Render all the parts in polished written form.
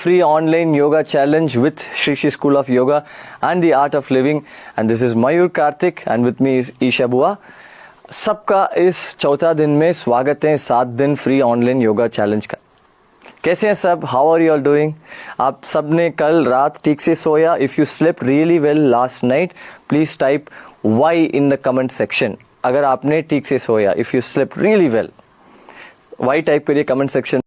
free online yoga challenge with Shri Shri School of Yoga and the Art of Living. And this is Mayur Karthik and with me is Isha Bua. सबका इस चौथा दिन में स्वागत है 7 दिन free online yoga challenge का। कैसे हैं सब? How are you all doing? आप सब ने कल रात ठीक से सोया? If you slept really well last night, please type Y in the comment section. अगर आपने ठीक से सोया, if you slept really well, Y type करिए कमेंट सेक्शन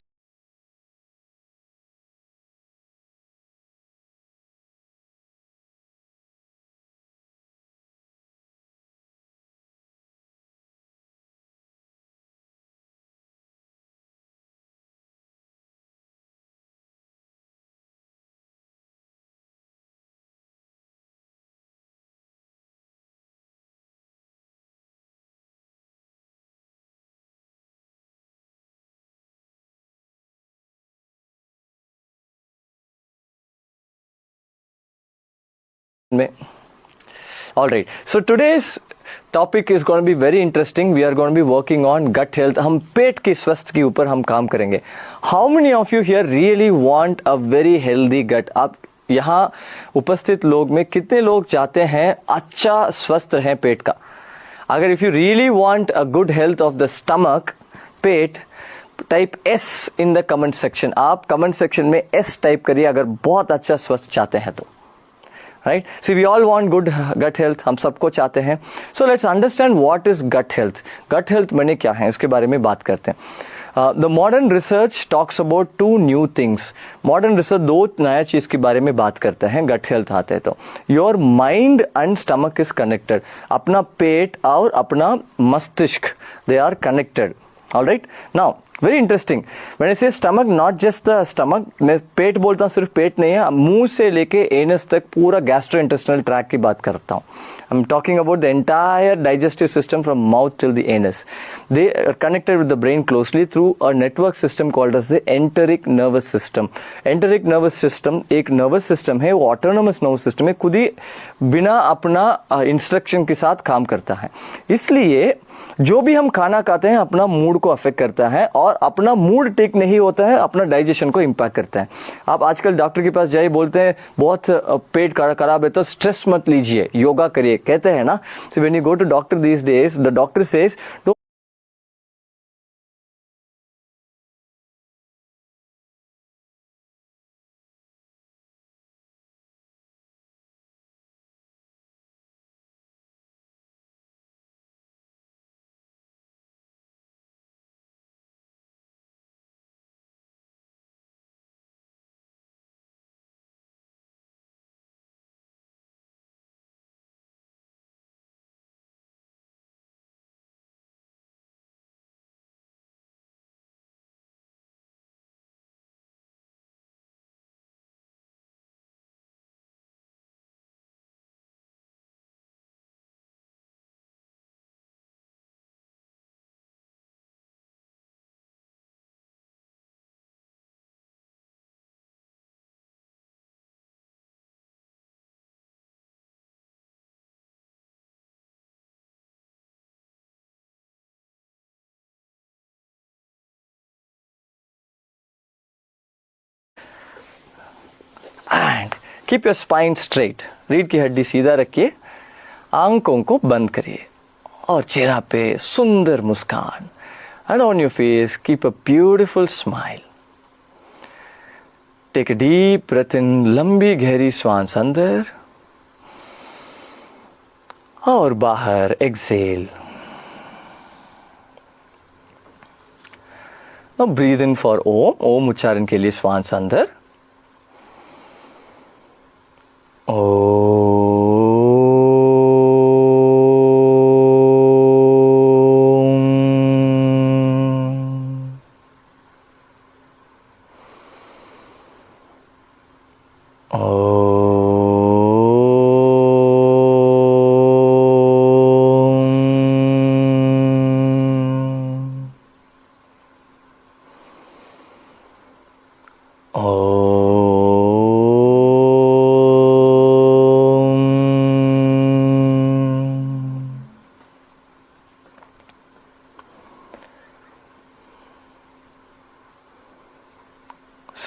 में। All right. So today's topic is going to be very interesting. We are going to be working on gut health. हम पेट की स्वास्थ्य के ऊपर हम काम करेंगे। How many of you here really want a very healthy gut? आप यहाँ उपस्थित लोग में कितने लोग चाहते हैं अच्छा स्वस्थ रहे पेट का? अगर if you really want a good health of the stomach, pet, type S in the comment section. आप comment section में S टाइप करिए अगर बहुत अच्छा स्वस्थ चाहते हैं तो। Right? So we all want good gut health. हम सबको चाहते हैं. So let's understand what is gut health. Gut health माने क्या है? इसके बारे में बात करते हैं. The modern research talks about 2 new things. Modern research 2 नया चीज के बारे में बात करते हैं. Gut health आते हैं तो. Your mind and stomach is connected. अपना पेट और अपना मस्तिष्क, they are connected. All right? Now, very interesting. When I say stomach, not just the stomach, मैं पेट बोलता हूँ, सिर्फ पेट नहीं है, मुंह से लेके एनस तक पूरा गैस्ट्रोइंटेस्टिनल ट्रैक्ट की बात करता हूँ. I'm talking about the entire digestive system from mouth till the anus. They are connected with the brain closely through a network system called as the enteric nervous system. Enteric nervous system एक nervous system है, वो autonomous nervous system है, खुद ही बिना अपना instruction के साथ काम करता है. इसलिए जो भी हम खाना खाते हैं अपना मूड को अफेक्ट करता है और अपना मूड ठीक नहीं होता है अपना डाइजेशन को इम्पैक्ट करता है. आप आजकल डॉक्टर के पास जाइए, बोलते हैं बहुत पेट खराब है तो स्ट्रेस मत लीजिए, योगा करिए, कहते हैं ना. So when you go to doctor these days, the doctor says and keep your spine straight. रीढ़ की हड्डी सीधा रखिए, आंखों को बंद करिए और चेहरा पे सुंदर मुस्कान. And on your face keep a beautiful smile. Take a deep breath in, लंबी गहरी श्वास अंदर और बाहर exhale. Now breathe in for Om. Om उच्चारण के लिए श्वास अंदर.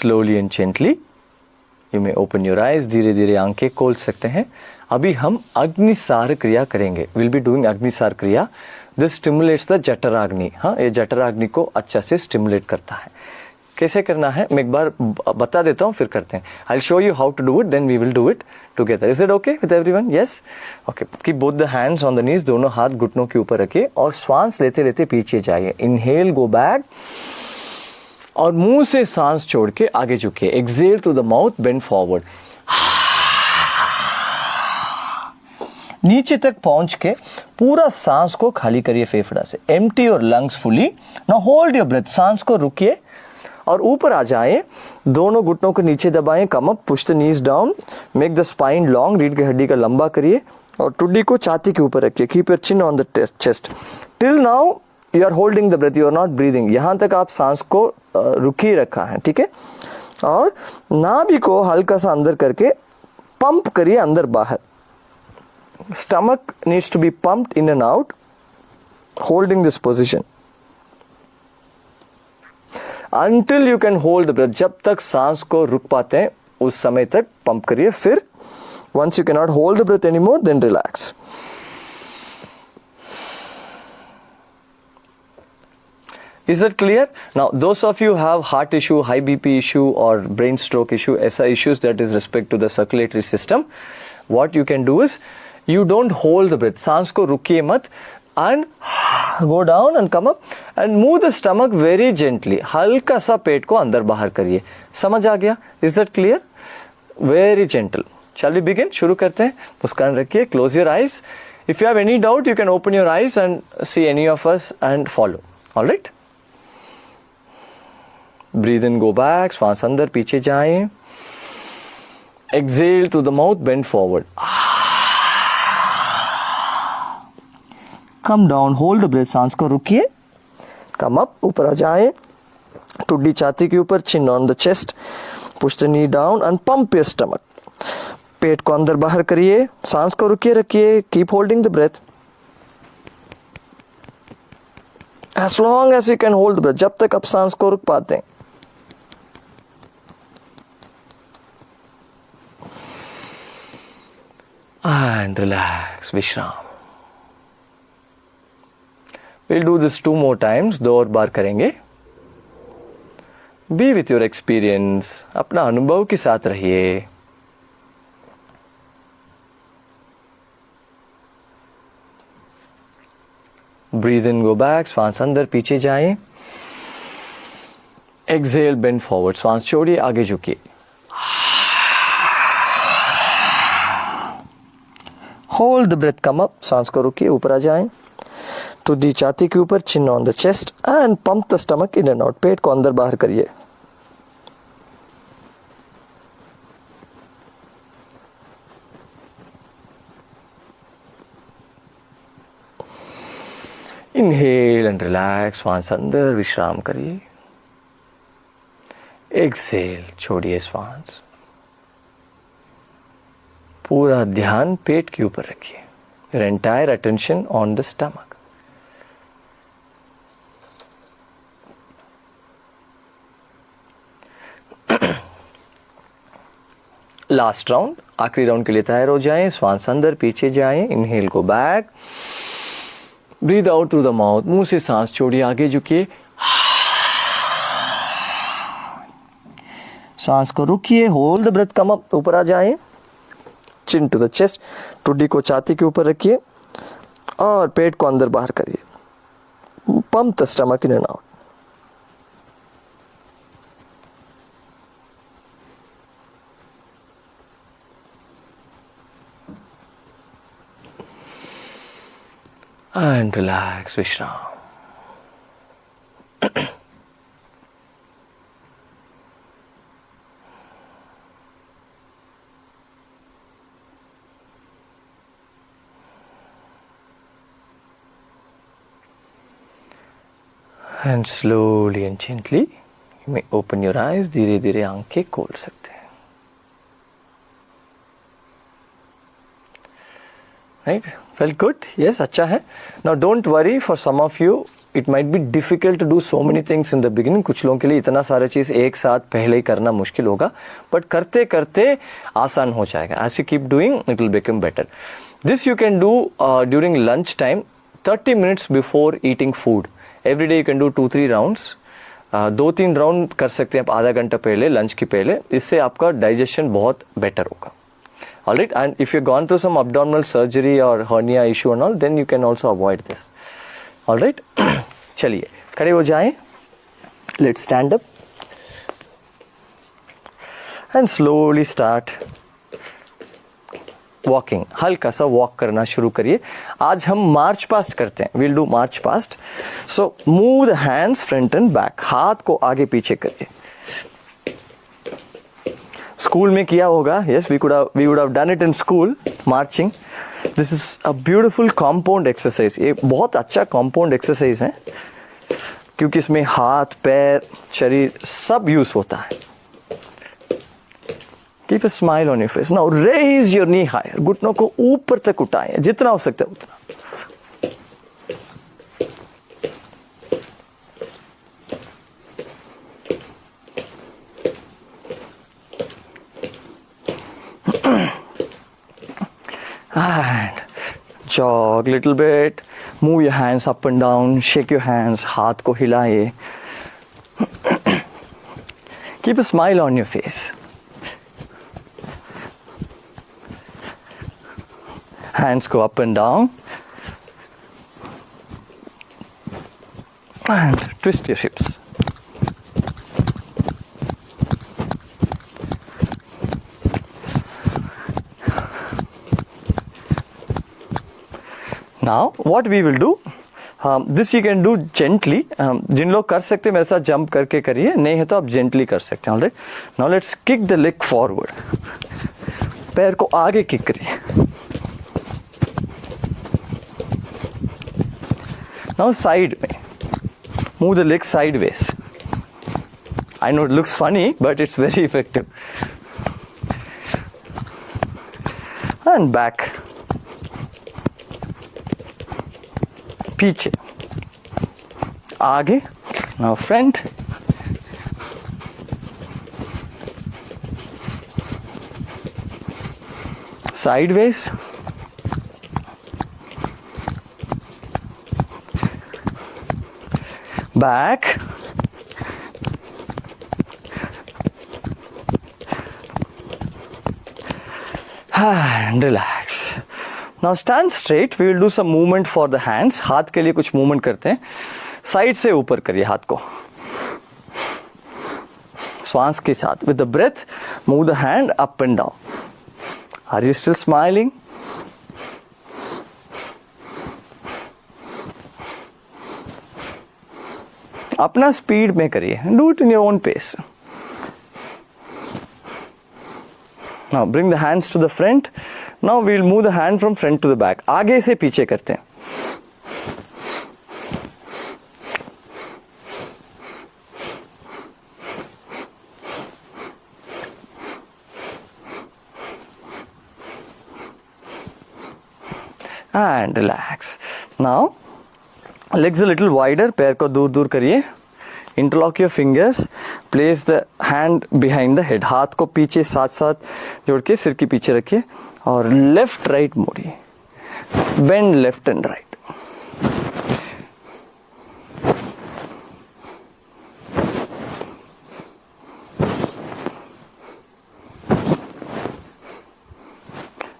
Slowly and gently you may open your eyes, धीरे धीरे आंखें खोल सकते हैं। अभी हम अग्निसार क्रिया करेंगे, will be doing agnisar kriya. This stimulates the jatharagni. हाँ, ये जठराग्नि को अच्छा से स्टिमुलेट करता है। कैसे करना है मैं एक बार बता देता हूँ, फिर करते हैं। I will show you how to do it, then we will do it together. Is it okay with everyone? Yes, okay. Keep both the hands on the knees, दोनों हाथ घुटनों के ऊपर रखिए और श्वास लेते लेते पीछे जाइए। इनहेल, गो बैक, और मुंह से सांस छोड़ के आगे झुकिए। Exhale through the mouth, bend forward. नीचे तक पहुंच के पूरा सांस को खाली करिए फेफड़ा से। Empty your lungs fully. Now hold your breath. सांस को रुकिए और ऊपर आ जाएं। दोनों घुटनों को नीचे दबाएं। Come up, push the knees down, make the spine long. रीढ़ की हड्डी का लंबा करिए और टुड्डी को छाती के ऊपर रखिए। Keep your chin on the chest. Till now you are holding the breath, you are not breathing. यहां तक आप सांस को रुकी रखा है, ठीक है। और नाभि को हल्का सा अंदर करके पंप करिए अंदर बाहर। Stomach needs to be pumped in and out, holding this position until you can hold the breath। जब तक सांस को रुक पाते हैं उस समय तक पंप करिए। फिर once you cannot hold the breath anymore, then relax। Is that clear? Now those of you have heart issue, high BP issue or brain stroke issue, ऐसा issues that is respect to the circulatory system, what you can do is you don't hold the breath। सांस को रुकिए मत, and go down and come up and move the stomach very gently। हल्का सा पेट को अंदर बाहर करिए। समझ आ गया? Is that clear? Very gentle। Shall we begin? शुरू करते हैं। मुस्कान रखिए, close your eyes। If you have any doubt, you can open your eyes and see any of us and follow। All right? Breathe in, go back। श्वास अंदर, पीछे जाएं। Exhale through the mouth, bend forward। Come down, hold the breath. सांस को रुकिए। कम up, ऊपर आ जाए। टुड्डी छाती के ऊपर, chin on the chest, push the knee down and pump your stomach. पेट को अंदर बाहर करिए। सांस को रुकिए रखिए। Keep holding the breath as long as you can hold the breath, जब तक आप सांस को रुक पाते हैं। एंड रिलैक्स, विश्राम। We'll do this 2 more times, 2 और बार करेंगे। Be with your experience, अपना अनुभव के साथ रहिए। Breathe in, go back, श्वास अंदर, पीछे जाएं। Exhale, bend forward, श्वास छोड़िए, आगे झुकिए। Hold the breath, come up, सांस को रुकिए, ऊपर आ जाएं। टुड्डी छाती के ऊपर, chin on the chest and pump the stomach in and out. पेट को अंदर बाहर करिए। इनहेल एंड रिलैक्स, श्वास अंदर, विश्राम करिए। एक्सेल, छोड़िए श्वास। पूरा ध्यान पेट के ऊपर रखिए। Your entire attention on the stomach। Last round, आखिरी राउंड के लिए तैयार हो जाएं। श्वास अंदर, पीछे जाएं। Inhale, go back, breathe out through the mouth. मुंह से सांस छोड़िए, आगे झुकिए। सांस को रुकिए, hold the breath, come up, ऊपर आ जाएं। चिन टू द चेस्ट, टुड्डी को छाती के ऊपर रखिए और पेट को अंदर बाहर करिए। Pump the stomach in and out. And relax, विश्राम। And slowly and gently you may open your eyes। धीरे धीरे आंखें खोल सकते हैं। Right? Felt good? Yes, अच्छा है। Now don't worry, for some of you it might be difficult to do so many things in the beginning. कुछ लोगों के लिए इतना सारा चीज एक साथ पहले ही करना मुश्किल होगा, बट करते करते आसान हो जाएगा. As you keep doing it will become better. This you can do during lunch time 30 minutes before eating food. Every day you can do 2-3 rounds. 2-3 round कर सकते हैं आप आधा घंटा पहले, लंच के पहले. इससे आपका डाइजेशन बहुत बेटर होगा. Alright, and if you've gone through some abdominal surgery or hernia issue and all, then you can also avoid this. Alright, चलिए खड़े हो जाएं. Let's stand up and slowly start walking. हल्का सा वॉक करना शुरू करिए. आज हम मार्च पास्ट करते हैं. We'll do march past. So move the hands front and back. हाथ को आगे पीछे करिए. स्कूल में किया होगा. Yes, we would have done it in school, marching. This is a beautiful compound exercise. ये बहुत अच्छा कॉम्पाउंड एक्सरसाइज है क्योंकि इसमें हाथ, पैर, शरीर सब यूज होता है. Keep a smile on your face. Now raise your knee higher. घुटनों को ऊपर तक उठाएं जितना हो सकता है उतना. And jog little bit, move your hands up and down, shake your hands, हाथ को हिलाए. Keep a smile on your face. Hands go up and down. And twist your hips. Now what we will do, this you can do gently. जिन लोग कर सकते हैं मेरे साथ jump करके करिए, नहीं है तो आप जेंटली कर सकते हैं. Alright, now let's kick the leg forward. पैर को आगे किक करिए. नाउ साइड में move the leg sideways. I know it looks funny but it's very effective. And back, पीछे, आगे. Now front, sideways, back, and relax. Now stand straight. We will do some movement for the hands. हाथ के लिए कुछ movement करते हैं. Side से ऊपर करिए हाथ को श्वास के साथ. With the breath, move the hand up and down. Are you still smiling? अपना स्पीड में करिए. Do it in your own pace. Now bring the hands to the front. Now we will move the hand from front to the back. आगे से पीछे करते हैं. And relax. Now legs a little wider. पैर को दूर दूर करिए. Interlock your fingers. Place the hand behind the head. हाथ को पीछे साथ साथ जोड़ के सिर के पीछे रखिए और लेफ्ट राइट मोड़िए. Bend left and right.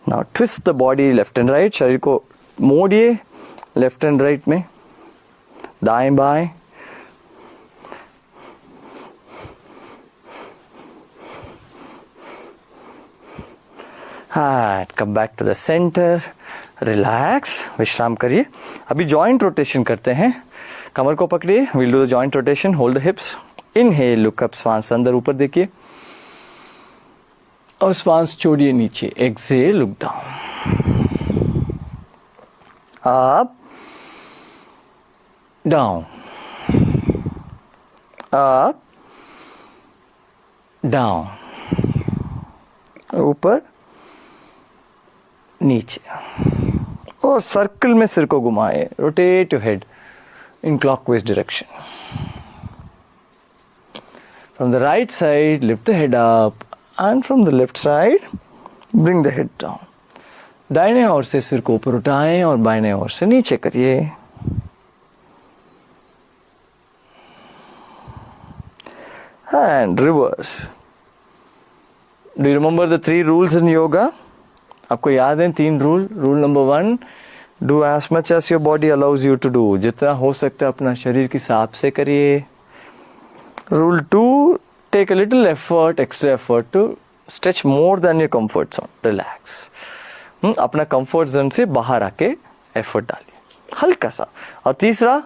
Now twist the body left and right. शरीर को मोड़िए लेफ्ट एंड राइट में, दाएं बाएं. and come back to the center. Relax, विश्राम करिए. अभी जॉइंट रोटेशन करते हैं. कमर को पकड़िए. We'll do the joint rotation. Hold the hips. Inhale, look up, श्वास अंदर ऊपर देखिए और श्वास छोड़िए नीचे. Exhale, look down. Up, down, up, down, ऊपर नीचे. और सर्कल में सिर को घुमाए. Rotate your head. in clockwise direction. From the right side, lift the head up, and from the left side, bring the head down. दाहिने ओर से सिर को ऊपर उठाएं और बाएं ओर से नीचे करिए. And reverse. Do you remember the 3 rules in yoga? आपको याद है 3 rule. Rule number 1, do as much as your body allows you to do. जितना हो सकता है अपना शरीर के हिसाब से करिए. Rule 2, take a little effort, extra effort to stretch more than your comfort zone. Relax. अपना कंफर्ट जोन से बाहर आके एफर्ट डालिए हल्का सा. और तीसरा,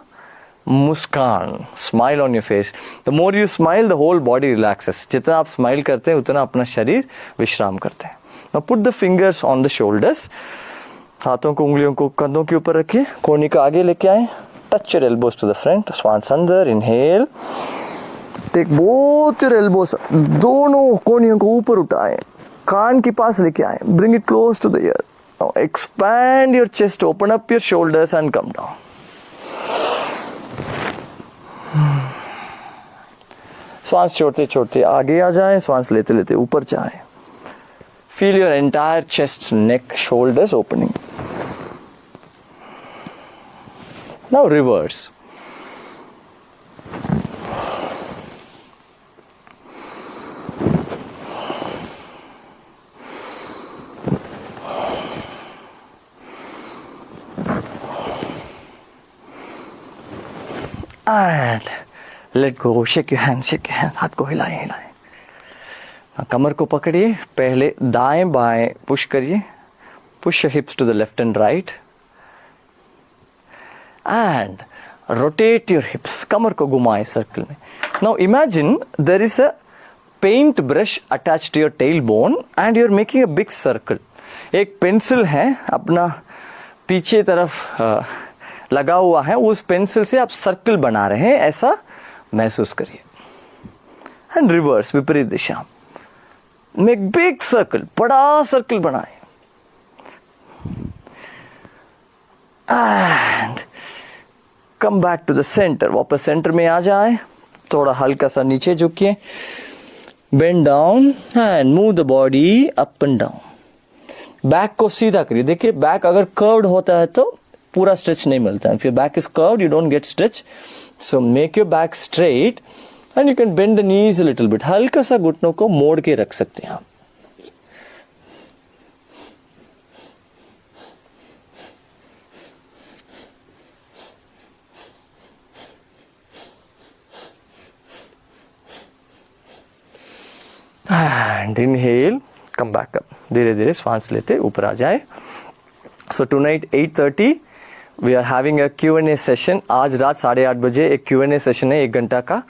मुस्कान, smile on your face. The more you smile the whole body relaxes. जितना आप स्माइल करते हैं उतना अपना शरीर विश्राम करते हैं. Now put the fingers on the shoulders. हाथों को, उंगलियों को कंधों के ऊपर रखिए. कोहनी को आगे लेके आए. Touch your elbows to the front. स्वांस अंदर. Inhale. Take both your elbows. दोनों कोहनियों को ऊपर उठाएं. कान के पास लेके आए. Bring it close to the ear. Now expand your chest. Open up your shoulders and come down. श्वास छोड़ते छोड़ते आगे आ जाएं. श्वास लेते लेते ऊपर जाएं. Feel your entire chest, neck, shoulders opening. Now reverse. And let go. Shake your hands, shake your hands. हाथ को हिलाएं हिलाएं. कमर को पकड़िए. पहले दाएं बाएं पुश करिए. Push your hips to the left and right. And rotate your hips. कमर को घुमाएं सर्कल में. Now imagine there is a paint brush attached to your tailbone and you're making a big circle. एक pencil है अपना पीछे तरफ लगा हुआ है. उस पेंसिल से आप सर्कल बना रहे हैं ऐसा महसूस करिए. एंड रिवर्स, विपरीत दिशा. Make big circle. बड़ा सर्कल बनाए. And come back to the centre. वापस सेंटर में आ जाए. थोड़ा हल्का सा नीचे झुकिए. Bend down and move the body up and down. Back को सीधा करिए. देखिए बैक अगर कर्व्ड होता है तो पूरा स्ट्रेच नहीं मिलता है. If your back is curved, you don't get stretch. So make your back straight and you can bend the knees a little bit. हल्का सा घुटनों को मोड़ के रख सकते हैं आप. And inhale, come back up. धीरे धीरे श्वास लेते ऊपर आ जाए. So tonight 8:30 we are having a Q&A session. आज रात 8:30 बजे एक Q&A session है 1 घंटा का.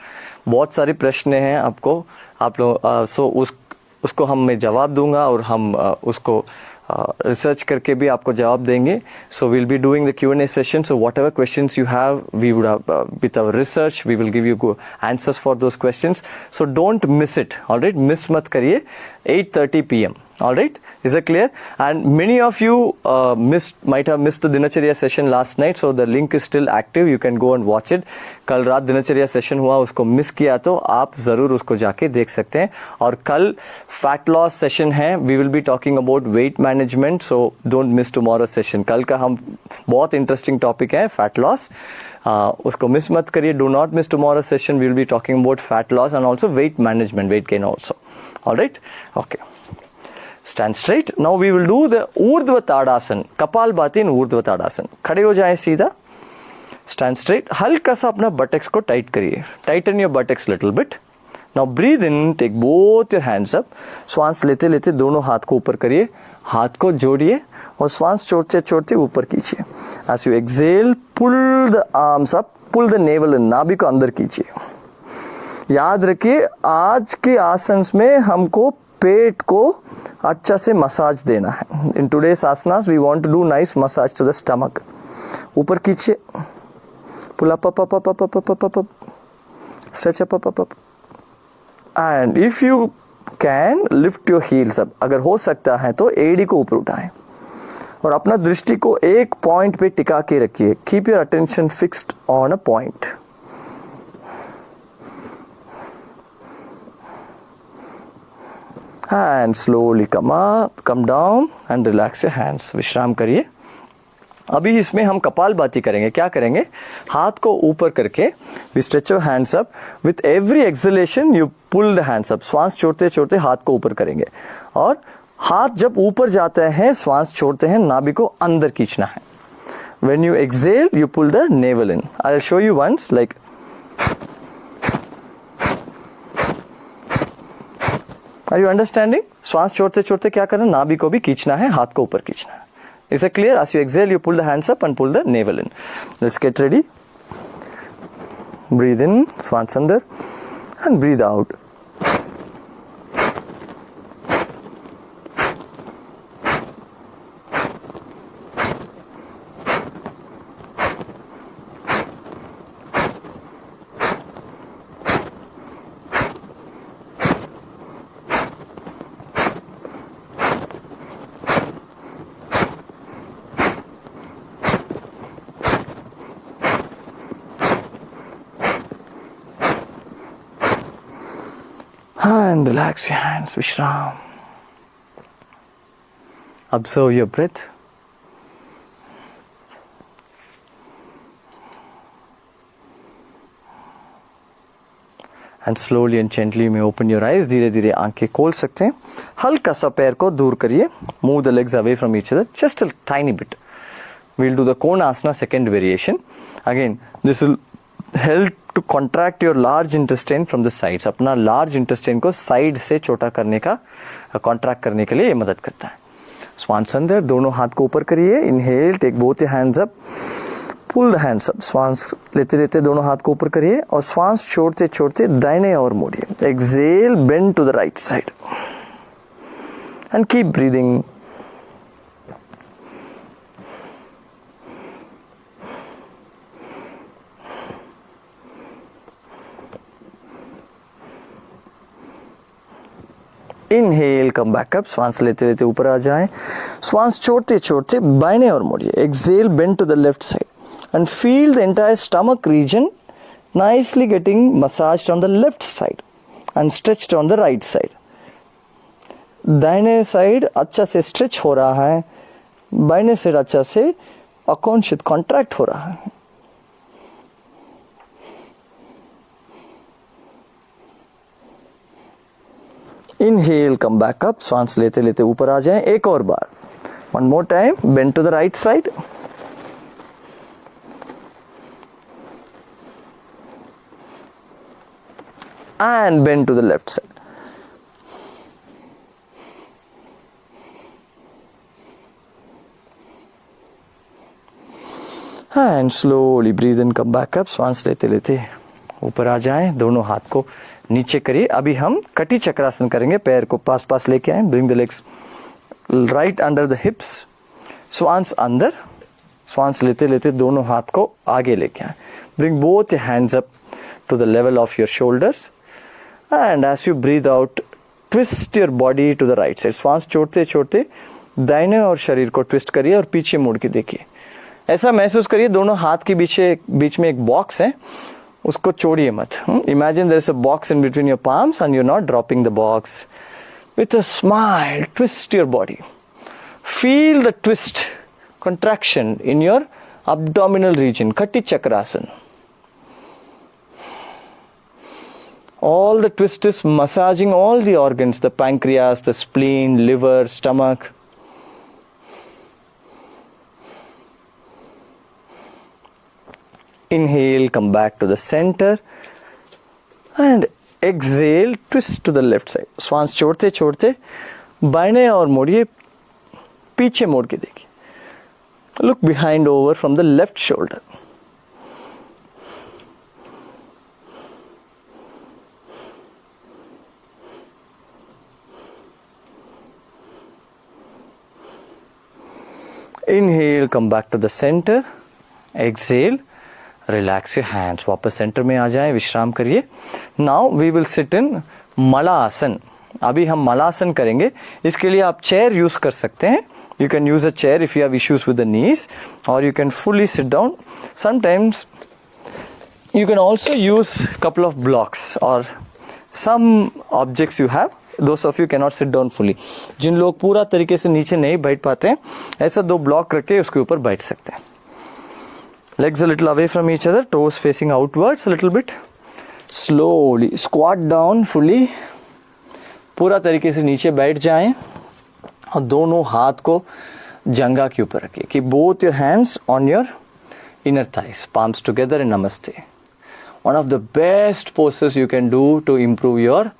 बहुत सारे प्रश्न हैं आपको, आप लोग सो उसको हम मैं जवाब दूंगा और हम उसको रिसर्च करके भी आपको जवाब देंगे. So will be doing the Q&A session. So what questions you have we would with our research we will give you answers for those questions. So don't miss it. Alright, miss मत करिए. 8:30 PM. All right, is it clear? And many of you might have missed the Dinacharya session last night, so the link is still active. You can go and watch it. कल रात दिनचर्या session हुआ, उसको miss किया तो आप जरूर उसको जाके देख सकते हैं. और कल फैट लॉस सेशन है. We will be talking about weight management, so don't miss tomorrow session. कल का हम बहुत इंटरेस्टिंग टॉपिक है फैट लॉस. उसको मिस मत करिए. Do not miss tomorrow session. We will be talking about fat loss and also weight management, weight gain also. Alright, okay. Stand straight. Now we will do the Urdhva Tadasana. Kapalbhati in Urdhva Tadasana. खड़े हो जाएं सीधा. Stand straight. हल्का सा अपना buttocks को tight करिए. Tighten your buttocks little bit. Now breathe in. Take both your hands up. श्वास लेते लेते दोनों हाथ को ऊपर करिए. हाथ को जोड़िए और श्वास छोड़ते छोड़ते ऊपर कीजिए. As you exhale, pull the arms up. Pull the navel in. नाभि को अंदर कीजिए. याद रखिए आज के आसन में हमको पेट को अच्छा से मसाज देना है. In today's asanas we want to do nice massage to the stomach. ऊपर कीजिए. Pull up up up up up up up. Stretch up up up. And if you can lift your heels up. अगर हो सकता है तो एड़ी को ऊपर उठाएं और अपना दृष्टि को एक पॉइंट पे टिका के रखिए. Keep your attention fixed on a point. And slowly come up, come down and relax your hands. विश्राम करिए. अभी इसमें हम कपालभाति करेंगे. क्या करेंगे? हाथ को ऊपर करके we stretch your hands up. With every exhalation you pull the hands up. श्वास छोड़ते छोड़ते हाथ को ऊपर करेंगे. और हाथ जब ऊपर जाते हैं, श्वास छोड़ते हैं, नाभि को अंदर खींचना है. When you exhale, you pull the navel in. I'll show you once like. Are you understanding? श्वास छोड़ते छोड़ते क्या करना? नाभि को भी खींचना है, हाथ को ऊपर खींचना है. Is it clear? As you exhale, you pull the hands up and pull the navel in. Let's get ready. Breathe in, श्वास अंदर, and breathe out. And relax your hands, Vishram. Observe your breath. And slowly and gently you may open your eyes. धीरे धीरे आंखें खोल सकते हैं. हल्का सा पैर को दूर करिए. Move the legs away from each other. Just a tiny bit. We'll do the Konasana second variation. Again, this will help to contract your large intestine from the sides. अपना large intestine को side से छोटा करने का contract करने के लिए ये मदद करता है. श्वास अंदर, दोनों हाथ को ऊपर करिए. Inhale, take both your hands up. Pull the hands up. श्वास लेते लेते दोनों हाथ को ऊपर करिए और श्वास छोड़ते छोड़ते दाहिने ओर मोड़िए. Exhale, bend to the right side. And keep breathing. Inhale, come back up. श्वास लेते लेते ऊपर आ जाएं. श्वास छोड़ते छोड़ते बाएं ओर मोड़िए. Exhale, bend to the left side and feel the entire stomach region nicely getting massaged on the left side and stretched on the right side. दाहिने साइड अच्छा से स्ट्रेच हो रहा है, बाएं साइड अच्छा से अकॉन्शियस कॉन्ट्रैक्ट हो रहा है. Inhale, come back up. सांस लेते लेते ऊपर आ जाएं. एक और बार. One more time. Bend to the right side. And bend to the left side. And slowly breathe in, come back up. सांस लेते लेते ऊपर आ जाएं. दोनों हाथ को नीचे करिए. अभी हम कटी चक्रासन करेंगे. पैर को पास पास लेके आए. Bring the legs right under the हिप्स. श्वास अंदर, श्वास लेते लेते दोनों हाथ को आगे लेके आए. Bring both your hands up to the level of your shoulders and as you breathe out twist your body to the right side. श्वास छोड़ते छोड़ते दाहिने और शरीर को ट्विस्ट करिए और पीछे मुड़ के देखिए. ऐसा महसूस करिए दोनों हाथ के बीच में एक बॉक्स है, उसको छोड़िए मत. Imagine there is a box in between your palms and you're not dropping the box. With a smile, twist your body. Feel the twist, contraction in your abdominal region, Kati Chakrasana. All the twist is massaging all the organs, the pancreas, the spleen, liver, stomach. Inhale, come back to the center and exhale, twist to the left side. श्वास छोड़ते छोड़ते बाएं और मोड़िए, पीछे मोड़ के देखिए. Look behind over from the left shoulder. Inhale, come back to the center. Exhale, relax your hands. वापस सेंटर में आ जाएं, विश्राम करिए. Now we will sit in Malasan. अभी हम मलासन करेंगे. इसके लिए आप चेयर यूज कर सकते हैं You can use a chair if you have issues with the knees, or you can fully sit down. Sometimes you can also use couple of blocks or some objects you have. Those of you cannot sit down fully. जिन लोग पूरा तरीके से नीचे नहीं बैठ पाते हैं, ऐसा 2 ब्लॉक रख के उसके ऊपर बैठ सकते हैं. Legs a little away from each other, toes facing outwards a little bit. Slowly squat down fully. पूरा तरीके से नीचे बैठ जाएं और दोनों हाथ को जंगा के ऊपर रखिए. Keep both your hands on your inner thighs, palms together in Namaste. One of the best poses you can do to improve your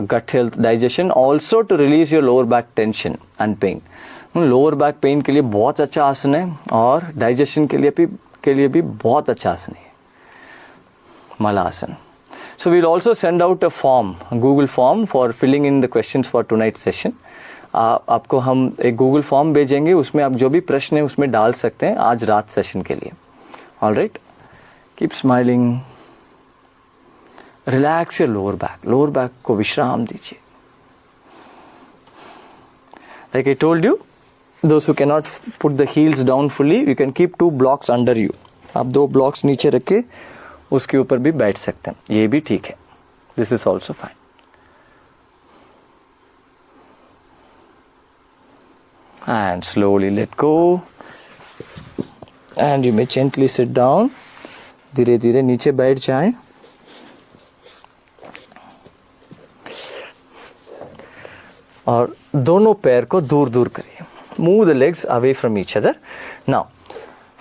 gut health, digestion, also to release your lower back tension and pain. Lower back pain के लिए बहुत अच्छा आसन है और digestion के लिए भी बहुत अच्छा आसन है malasana. So we'll also send out a form, a Google form for filling in the questions for tonight's session. आपको हम एक Google form भेजेंगे, उसमें आप जो भी प्रश्न है उसमें डाल सकते हैं आज रात सेशन के लिए. All right? Keep smiling. Relax your lower back. Lower back को विश्राम दीजिए. Like I told you, those who cannot put the heels down fully, you can keep 2 blocks under you. आप 2 blocks नीचे रख के उसके ऊपर भी बैठ सकते हैं. ये भी ठीक है. This is also fine. And slowly let go. And you may gently sit down. धीरे धीरे नीचे बैठ जाएं. और दोनों पैर को दूर दूर करिए. Move the legs away from each other. Now,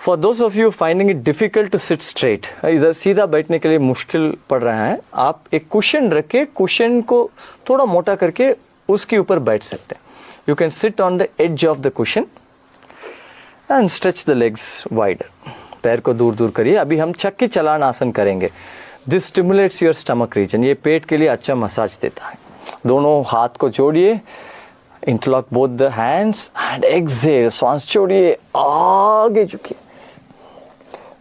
for those of you finding it difficult to sit straight, इधर सीधा बैठने के लिए मुश्किल पड़ रहा है, आप एक कुशन रख के कुशन को थोड़ा मोटा करके उसके ऊपर बैठ सकते हैं. You can sit on the edge of the cushion and stretch the legs wider. पैर को दूर दूर करिए. अभी हम चक्की चलान आसन करेंगे. This stimulates your stomach region. ये पेट के लिए अच्छा मसाज देता है. दोनों हाथ को जोड़िए. Interlock both the hands and exhale. श्वास छोड़िए, आगे झुकिए.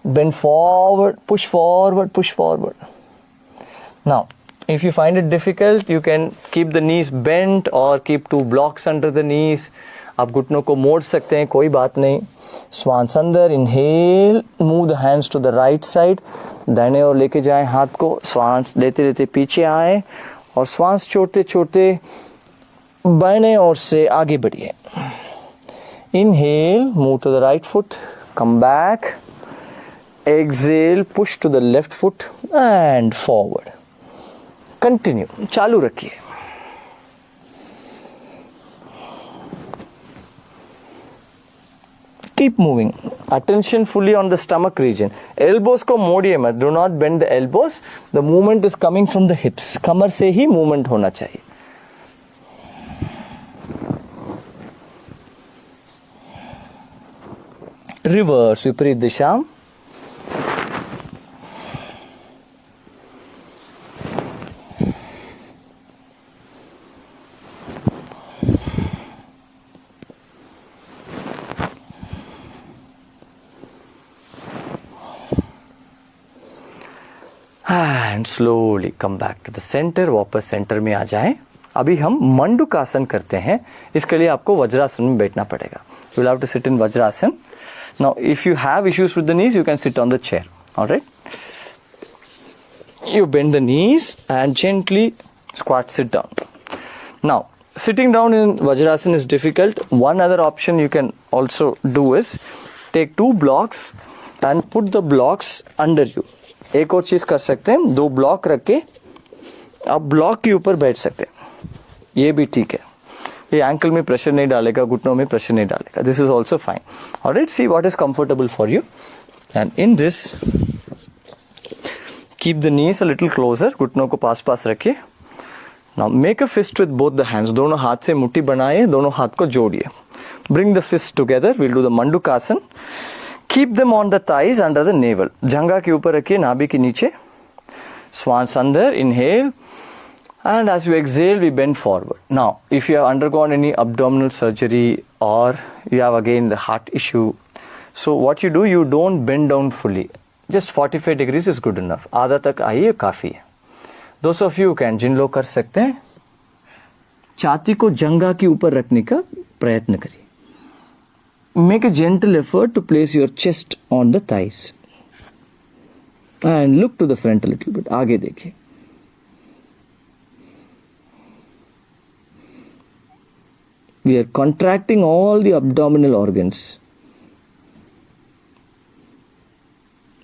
Bend forward, push forward, push forward. Now if you find it difficult, you can keep the knees bent or keep 2 blocks under the knees. आप घुटनों को मोड़ सकते हैं, कोई बात नहीं. श्वास अंदर, inhale, move the hands to the right side. दाहिने ओर लेके जाएं हाथ को. श्वास लेते लेते पीछे आए और श्वास छोड़ते छोड़ते बाएं ओर से आगे बढ़िए. Inhale, move to the right foot, come back. Exhale, push to the left foot and forward. Continue, चालू रखिए. Keep moving. Attention fully on the stomach region. Elbows को मोड़िए मत. Do not bend the elbows. The movement is coming from the hips. कमर से ही movement होना चाहिए. Reverse, विपरीत दिशा. And slowly come back to the centre. वापस सेंटर में आ जाएं. अभी हम मंडूकासन करते हैं. इसके लिए आपको वज्रासन में बैठना पड़ेगा. You will have to sit in Vajrasan. Now if you have issues with the knees, you can sit on the chair. Alright, you bend the knees and gently squat, sit down. Now sitting down in Vajrasan is difficult. One other option you can also do is take 2 blocks and put the blocks under you. एक और चीज कर सकते हैं, 2 block रख के आप block के ऊपर बैठ सकते हैं. ये भी ठीक है. ये एंकल में प्रेशर नहीं डालेगा, घुटनों में प्रेशर नहीं डालेगा. This is also fine. Alright, see what is comfortable for you. And in this keep the knees a little closer. घुटनों को पास पास रखिए. Now make a fist with both the hands. दोनों हाथ से मुट्ठी बनाइए, दोनों हाथ को जोड़िए. Bring the fists together. We'll do the Mandukasan. Keep them on the thighs under the navel. जंघा के ऊपर रखिए, नाभि के नीचे. Swans under. Inhale. And as you exhale, we bend forward. Now, if you have undergone any abdominal surgery or you have again the heart issue, so what you do, you don't bend down fully. Just 45 degrees is good enough. आधा तक आइए, काफी है. Those of you can, जिन लोग कर सकते हैं, छाती को जंघा के ऊपर रखने का प्रयत्न करिए. make a gentle effort to place your chest on the thighs and look to the front a little bit. आगे देखिए. We are contracting all the abdominal organs.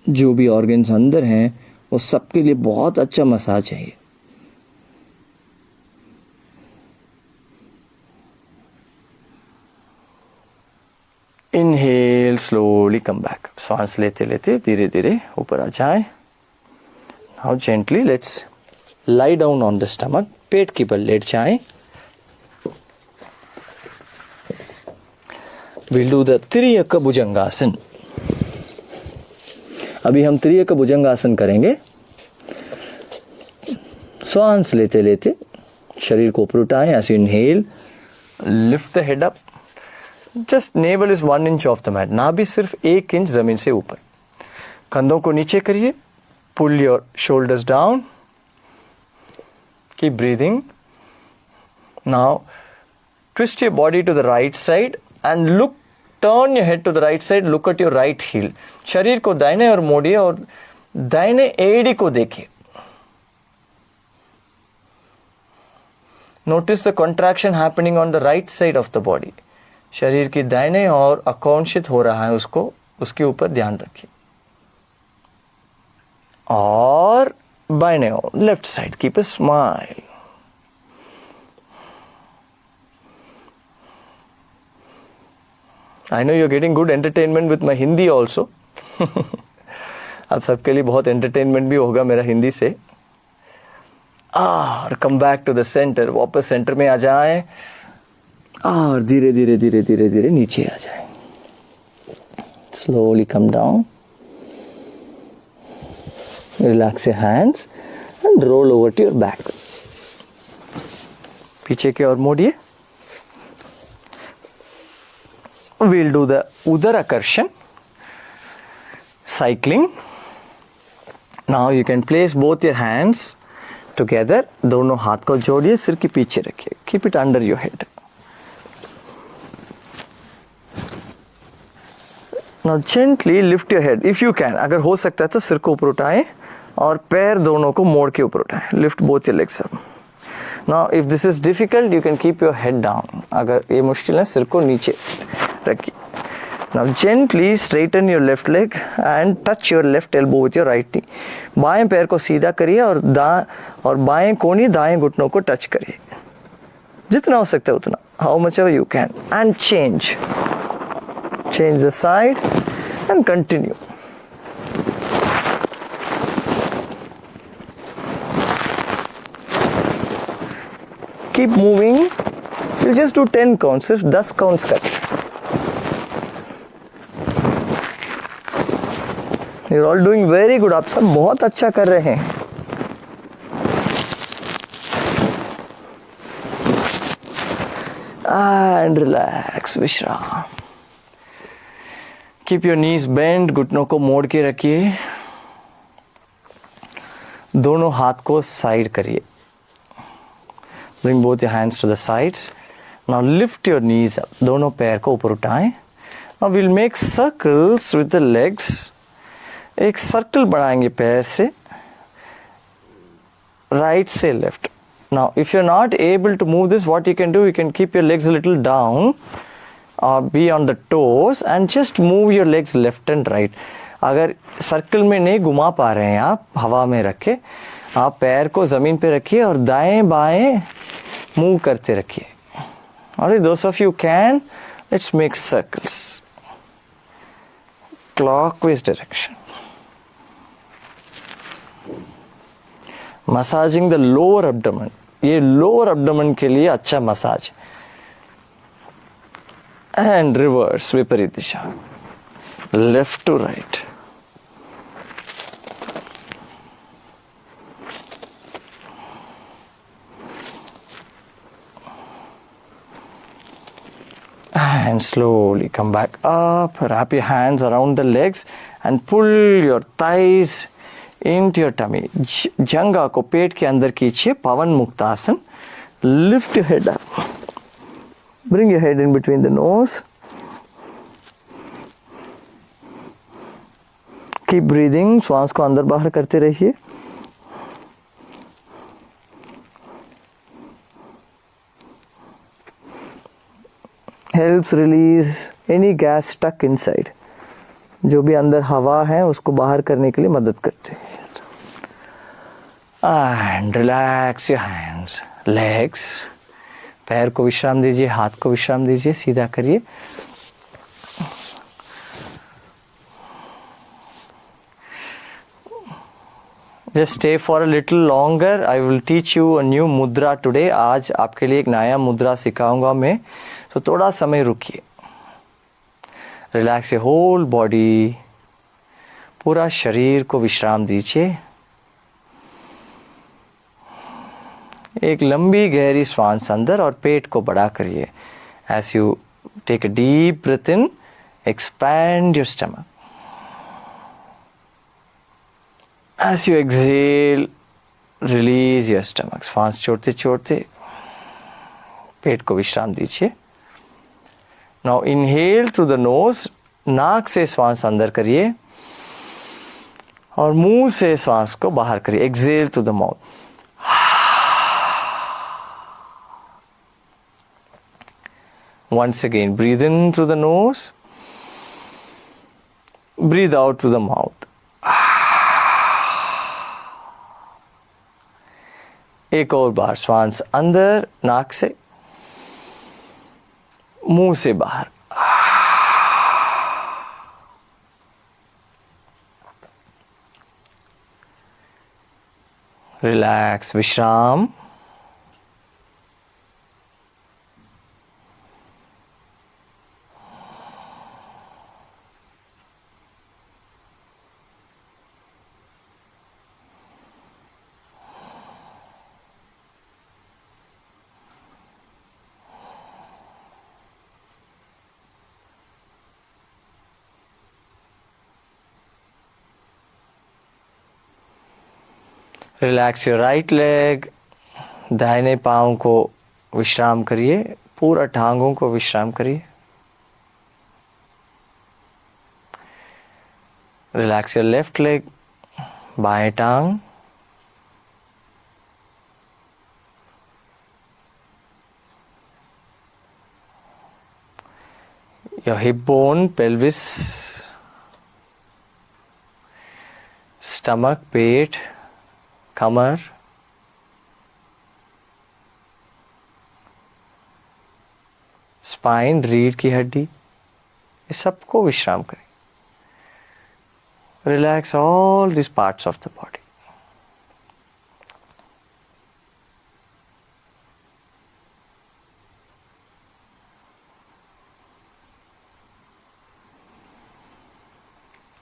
जो भी organs अंदर हैं वो सबके लिए बहुत अच्छा मसाज है ये. Inhale, slowly come back. सांस लेते लेते धीरे धीरे ऊपर आ जाए. Now gently let's lie down on the stomach. पेट के बल लेट जाए. We'll do the त्रियक भुजंगासन. अभी हम त्रियक भुजंगासन करेंगे. सांस लेते लेते शरीर को ऊपर उठाएं. As you inhale, lift the head up. Just navel is 1 inch off the mat. नाभि सिर्फ 1 इंच जमीन से ऊपर. कंधों को नीचे करिए. Pull your shoulders down. Keep breathing. Now twist your body to the right side and look. Turn your head to the right side. Look at your right heel. शरीर को दाहिने ओर मोड़िए और दाहिने एड़ी को देखिए. Notice the contraction happening on the right side of the body. शरीर की दाहिने ओर आकर्षित हो रहा है उसको, उसके ऊपर ध्यान रखिए. और बाइने ओर left side. Keep a smile. I know you're getting good entertainment with my Hindi also. अब सबके लिए बहुत entertainment भी होगा मेरा हिंदी से. और come back to the center. वापस सेंटर में आ जाएं और धीरे धीरे धीरे धीरे धीरे नीचे आ जाएं. Slowly come down. Relax your hands and roll over to your back. पीछे की ओर मोड़िए. We'll do the Udarakarsan cycling. Now you can place both your hands together. दोनों हाथ को जोड़िए, सिर के पीछे रखिए. Keep it under your head. Now gently lift your head if you can. अगर हो सकता है तो सिर को ऊपर उठाएं और पैर दोनों को मोड़ के ऊपर उठाएं. Lift both your legs up. Now if this is difficult, you can keep your head down. अगर ये मुश्किल है, सिर को नीचे रखिए. Now gently straighten your left leg and touch your left elbow with your right knee. बाएं पैर को सीधा करिए और बाएं कोहनी दाएं घुटनों को टच करिए. जितना हो सकता है उतना. How much ever you can. And change. Change the side and continue. Keep moving. We'll just do 10 counts. सिर्फ 10 counts करें. You're all doing very good. आप सब बहुत अच्छा कर रहे हैं. And relax, विश्राम. Keep your knees bent. घुटनों को मोड़ के रखिए. दोनों हाथ को साइड करिए. Bring both your hands to the sides. Now lift your knees up. दोनों पैर को ऊपर उठाएं. Now we'll make circles with the legs. एक सर्कल बनाएंगे पैर से, राइट से left. Now if you're not able to move this, what you can do, you can keep your legs a little down or be on the toes and just move your legs left and right. अगर circle में नहीं घुमा पा रहे हैं आप, हवा में रखे, आप पैर को जमीन पे रखिए और दाएं बाएं मूव करते रखिए. Alright, those of you can, let's make circles. Clockwise direction. Massaging the lower abdomen. ये lower abdomen के लिए अच्छा मसाज. And reverse, विपरीत दिशा. Left to right. And slowly come back up. Wrap your hands around the legs and pull your thighs into your tummy. जंघा को पेट के अंदर खींचिए. पवन muktasana. Lift your head up. Bring your head in between the nose. Keep breathing, श्वास को अंदर बाहर करते रहिए। Helps release any gas stuck inside, जो भी अंदर हवा है उसको बाहर करने के लिए मदद करते हैं। And relax your hands, legs, पैर को विश्राम दीजिए, हाथ को विश्राम दीजिए, सीधा करिए। Just stay for a little longer. I will teach you a new mudra today. आज आपके लिए एक नया मुद्रा सिखाऊंगा मैं, तो थोड़ा समय रुकिए। रिलैक्स योर होल बॉडी, पूरा शरीर को विश्राम दीजिए। एक लंबी गहरी श्वास अंदर और पेट को बड़ा करिए। As you take a deep breath in, expand your stomach. As you exhale, release your stomach. श्वास छोड़ते छोड़ते पेट को विश्राम दीजिए। Now inhale through the nose, नाक से श्वास अंदर करिए और मुंह से श्वास को बाहर करिए। Exhale through the mouth. Once again, breathe in through the nose, breathe out through the mouth. एक और बार श्वास अंदर नाक से, मुंह से बाहर। रिलैक्स, विश्राम। रिलैक्स योर राइट लेग, दाहिने पाँव को विश्राम करिए, पूरा टांगों को विश्राम करिए। रिलैक्स योर लेफ्ट लेग, बाएं टांग। Your hip bone, pelvis, stomach, pet, Qamar, spine, रीढ़ की हड्डी, इस सबको विश्राम करें। Relax all this parts of the body.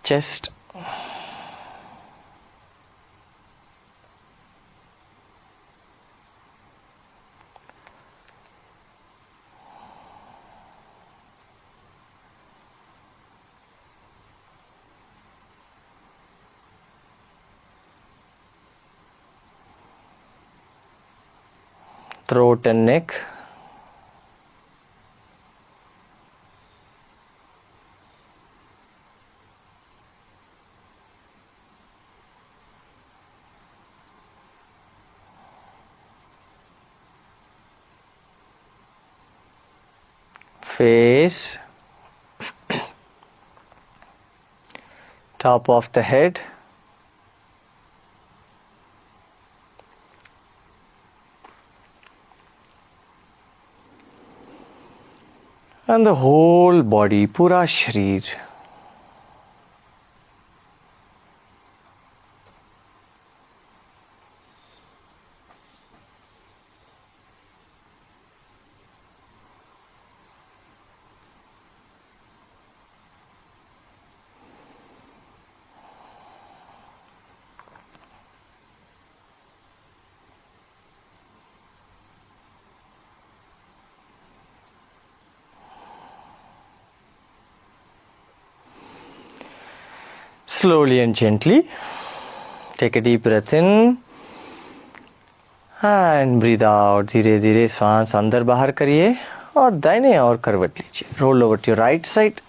Chest, throat and neck, face, top of the head, and the whole body, पूरा शरीर। Slowly and gently take a deep breath in and breathe out. धीरे धीरे श्वास अंदर बाहर करिए और दाहिने ओर करवट लीजिए. Roll over to your right side.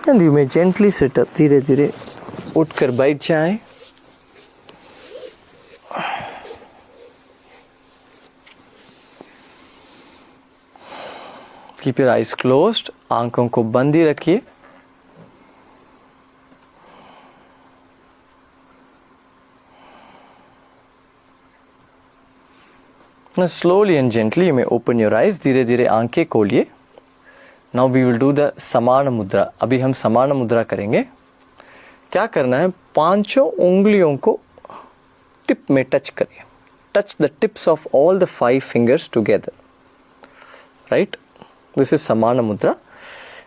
And you may gently sit up, धीरे धीरे उठकर बैठ जाएं। कीप योर आइज क्लोज्ड, आंखों को बंद ही रखिए। Now slowly and gently you may open your eyes, धीरे धीरे आंखें खोलिए। Now we will do the समान मुद्रा। अभी हम समान मुद्रा करेंगे। क्या करना है, पांचों उंगलियों को टिप में टच करिए। Touch the tips of all the 5 fingers together, right? This is samana mudra.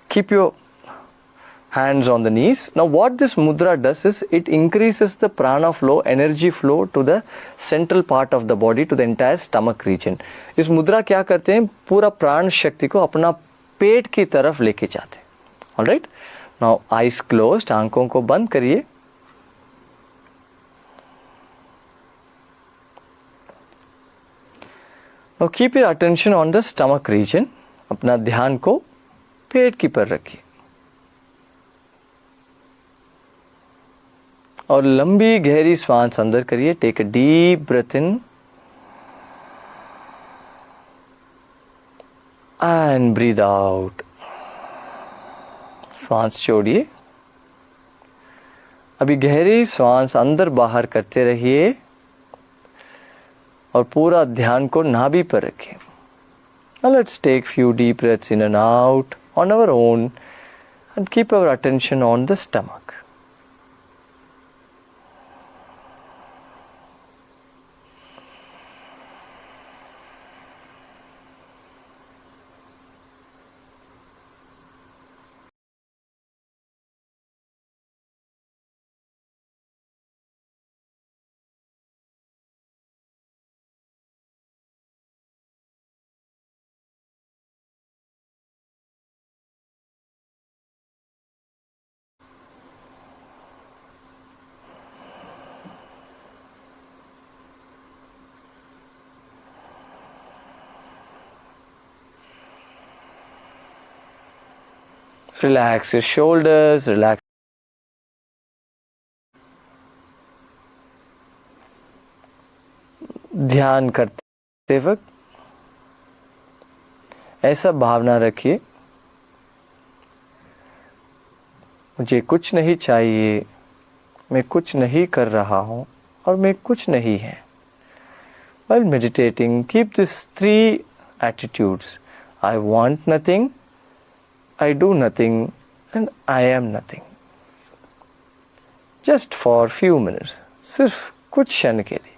Keep your hands on the knees. Now what this mudra does is it increases the prana flow, energy flow to the central part of the body, to the entire stomach region. इस मुद्रा क्या करते हैं, पूरा प्राण शक्ति को अपना पेट की तरफ लेके जाते हैं। Alright? Now eyes closed, आंखों को बंद करिए। Now keep your attention on the stomach region. अपना ध्यान को पेट की पर रखिए और लंबी गहरी सांस अंदर करिए। Take a deep breath in and breathe out. सांस छोड़िए। अभी गहरी सांस अंदर बाहर करते रहिए और पूरा ध्यान को नाभि पर रखिए। Now let's take few deep breaths in and out on our own and keep our attention on the stomach. Relax your shoulders, relax. ध्यान करते वक्त ऐसा भावना रखिए, मुझे कुछ नहीं चाहिए, मैं कुछ नहीं कर रहा हूँ और मैं कुछ नहीं है। While meditating, keep these 3 attitudes. I want nothing, I do nothing, and I am nothing. Just for few minutes. सिर्फ कुछ क्षण के लिए।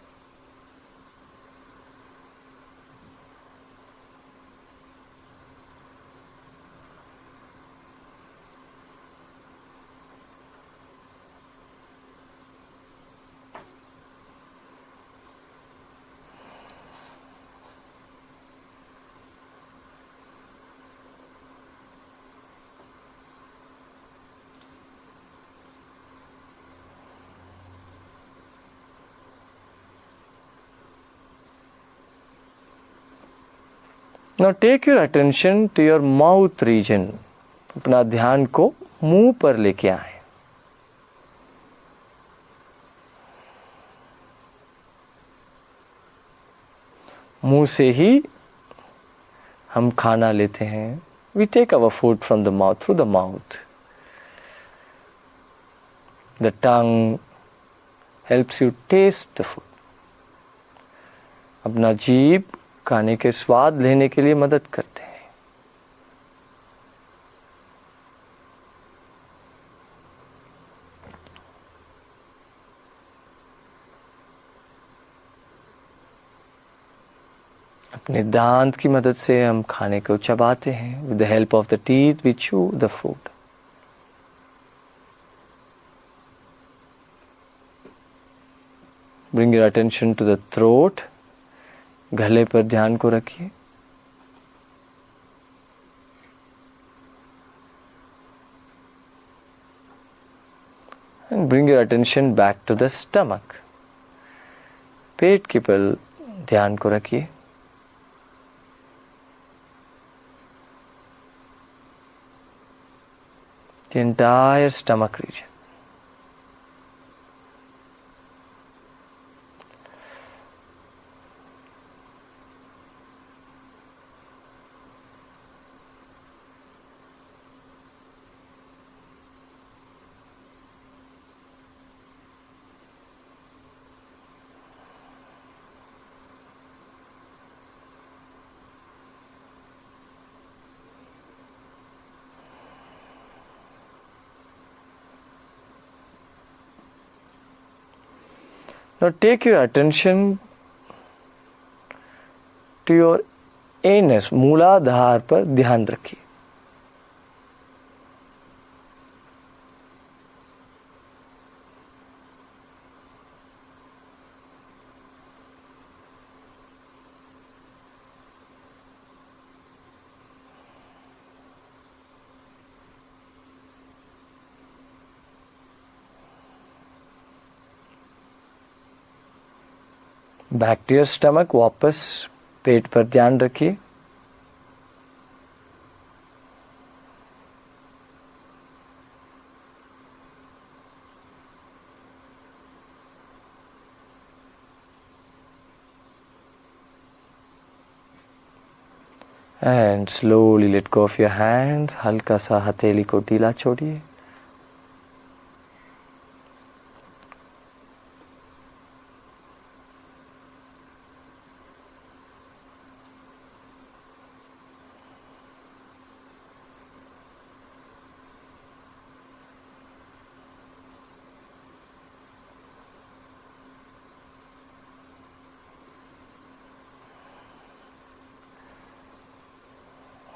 Now take your attention to your mouth region. अपना ध्यान को मुंह पर लेके आए। मुंह से ही हम खाना लेते हैं। We take our food from the mouth, through the mouth. The tongue helps you taste the food. अपना जीभ खाने के स्वाद लेने के लिए मदद करते हैं। अपने दांत की मदद से हम खाने को चबाते हैं। With the help of the teeth we chew the food. Bring your attention to the throat. गले पर ध्यान को रखिए। And bring your attention back to the stomach. पेट के पर ध्यान को रखिए। the entire stomach region. Now take your attention to your anus, मूलाधार पर ध्यान रखिए. बैक टू योर स्टमक, वापस पेट पर ध्यान रखिए. And slowly let go of your hands. हल्का सा हथेली को ढीला छोड़िए.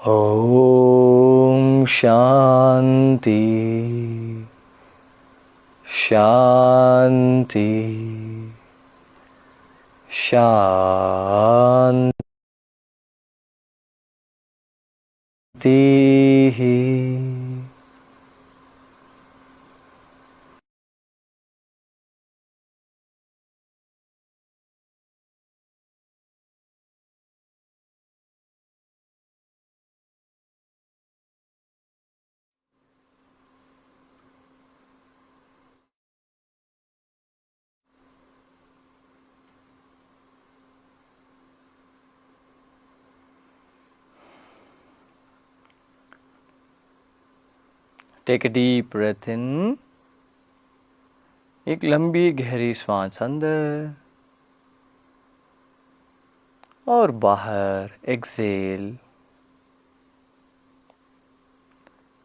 ओम शांति शांति शांति. Take a deep breath in. एक लंबी गहरी सांस अंदर और बाहर. Exhale.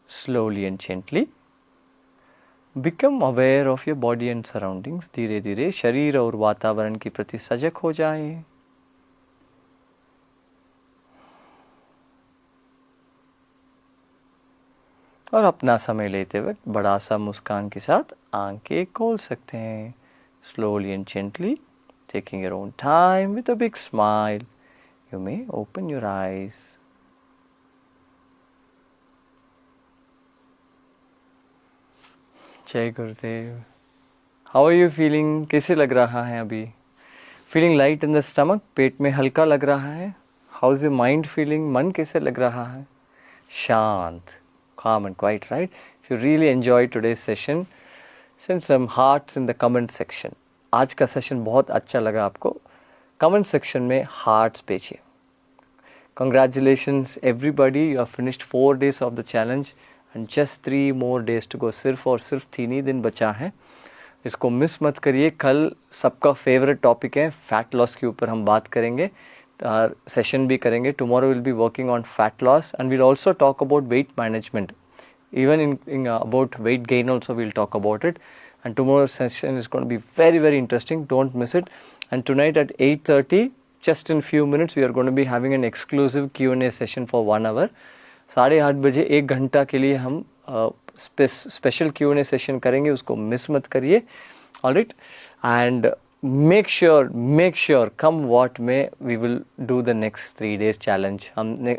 Slowly and gently become aware of your body and surroundings. धीरे धीरे शरीर और वातावरण के प्रति सजग हो जाएं. और अपना समय लेते वक्त बड़ा सा मुस्कान के साथ आंखें खोल सकते हैं. Slowly and gently, taking your own time with a big smile, you may open your eyes. जय गुरुदेव. How are you feeling? कैसे लग रहा है अभी? Feeling light in the stomach? पेट में हल्का लग रहा है? How is your mind feeling? मन कैसे लग रहा है? शांत, calm and quiet, right? If you really enjoyed today's session, send some hearts in the comment section. आज का सेशन बहुत अच्छा लगा आपको, कमेंट सेक्शन में हार्ट्स भेजिए. Congratulations everybody, you have finished 4 days of the challenge and just 3 more days to go. सिर्फ और सिर्फ 3 ही दिन बचा है. इसको मिस मत करिए. कल सबका फेवरेट टॉपिक है फैट लॉस के ऊपर हम बात करेंगे, सेशन भी करेंगे. Tomorrow will be working on fat loss and will also talk about weight management. Even in about weight gain also we'll talk about it. And tomorrow's session is going to be very, very interesting. Don't miss it. And tonight at 8:30, just in few minutes, we are going to be having an exclusive Q&A session for 1 hour. 8:30 बजे 1 घंटा के लिए हम special Q&A session करेंगे. उसको miss मत करिए. Alright. And make sure come what may, we will do the next 3 days challenge. हमने